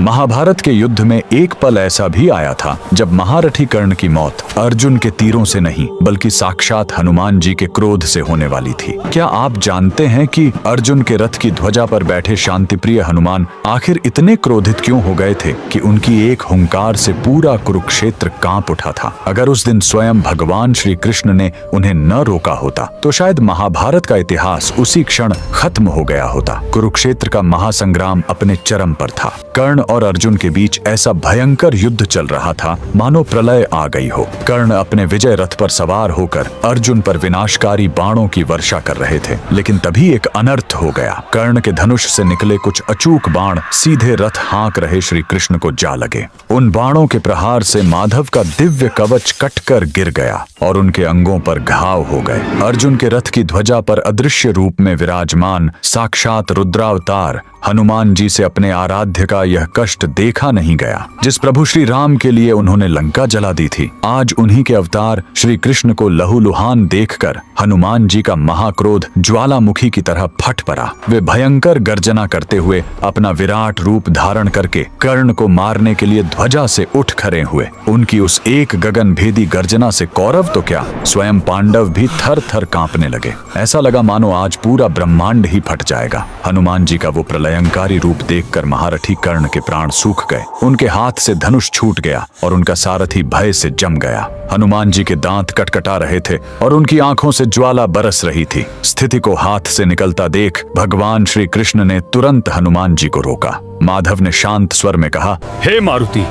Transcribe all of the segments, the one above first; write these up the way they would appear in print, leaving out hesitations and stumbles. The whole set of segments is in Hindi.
महाभारत के युद्ध में एक पल ऐसा भी आया था जब महारथी कर्ण की मौत अर्जुन के तीरों से नहीं बल्कि साक्षात हनुमान जी के क्रोध से होने वाली थी। क्या आप जानते हैं कि अर्जुन के रथ की ध्वजा पर बैठे शांतिप्रिय हनुमान आखिर इतने क्रोधित क्यों हो गए थे कि उनकी एक हुंकार से पूरा कुरुक्षेत्र कांप उठा था। अगर उस दिन स्वयं भगवान श्री कृष्ण ने उन्हें न रोका होता तो शायद महाभारत का इतिहास उसी क्षण खत्म हो गया होता। कुरुक्षेत्र का महासंग्राम अपने चरम पर था। कर्ण और अर्जुन के बीच ऐसा भयंकर युद्ध चल रहा था मानो प्रलय आ गई हो। कर्ण अपने विजय रथ पर सवार होकर अर्जुन पर विनाशकारी बाणों की वर्षा कर रहे थे, लेकिन तभी एक अनर्थ हो गया। कर्ण के धनुष से निकले कुछ अचूक बाण सीधे रथ हाँक रहे श्री कृष्ण को जा लगे। उन बाणों के प्रहार से माधव का दिव्य कवच कटकर गिर गया और उनके अंगों पर घाव हो गए। अर्जुन के रथ की ध्वजा पर अदृश्य रूप में विराजमान साक्षात रुद्रावतार हनुमान जी से अपने आराध्य का यह कष्ट देखा नहीं गया। जिस प्रभु श्री राम के लिए उन्होंने लंका जला दी थी, आज उन्हीं के अवतार श्री कृष्ण को लहूलुहान देखकर हनुमान जी का महाक्रोध ज्वालामुखी की तरह फट पड़ा। वे भयंकर गर्जना करते हुए अपना विराट रूप धारण करके कर्ण को मारने के लिए ध्वजा से उठ खड़े हुए। उनकी उस एक गगन भेदी गर्जना से कौरव तो क्या, स्वयं पांडव भी थर थर कांपने लगे। ऐसा लगा मानो आज पूरा ब्रह्मांड ही फट जाएगा। हनुमान जी का वो प्रलयंकारी रूप देखकर महारथी कर्ण के प्राण सूख गए। उनके हाथ से धनुष छूट गया और उनका सारथी भय से जम गया। हनुमान जी के दांत कटकटा रहे थे और उनकी आंखों से ज्वाला बरस रही थी। स्थिति को हाथ से निकलता देख भगवान श्री कृष्ण ने तुरंत हनुमान जी को रोका। माधव ने शांत स्वर में कहा, हे मारुति,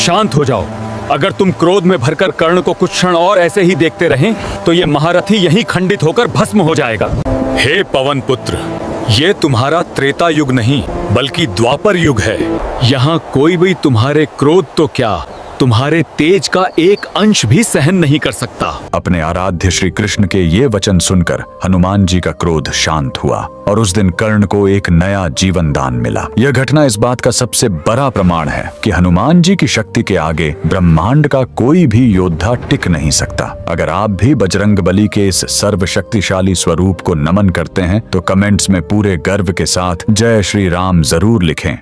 शांत हो जाओ। अगर तुम क्रोध में भरकर कर्ण को कुछ क्षण और ऐसे ही देखते रहें तो ये महारथी यहीं खंडित होकर भस्म हो जाएगा। हे पवन पुत्र, ये तुम्हारा त्रेता युग नहीं बल्कि द्वापर युग है। यहाँ कोई भी तुम्हारे क्रोध तो क्या, तुम्हारे तेज का एक अंश भी सहन नहीं कर सकता। अपने आराध्य श्री कृष्ण के ये वचन सुनकर हनुमान जी का क्रोध शांत हुआ और उस दिन कर्ण को एक नया जीवन दान मिला। यह घटना इस बात का सबसे बड़ा प्रमाण है कि हनुमान जी की शक्ति के आगे ब्रह्मांड का कोई भी योद्धा टिक नहीं सकता। अगर आप भी बजरंगबली के इस सर्वशक्तिशाली स्वरूप को नमन करते हैं तो कमेंट्स में पूरे गर्व के साथ जय श्री राम जरूर लिखें।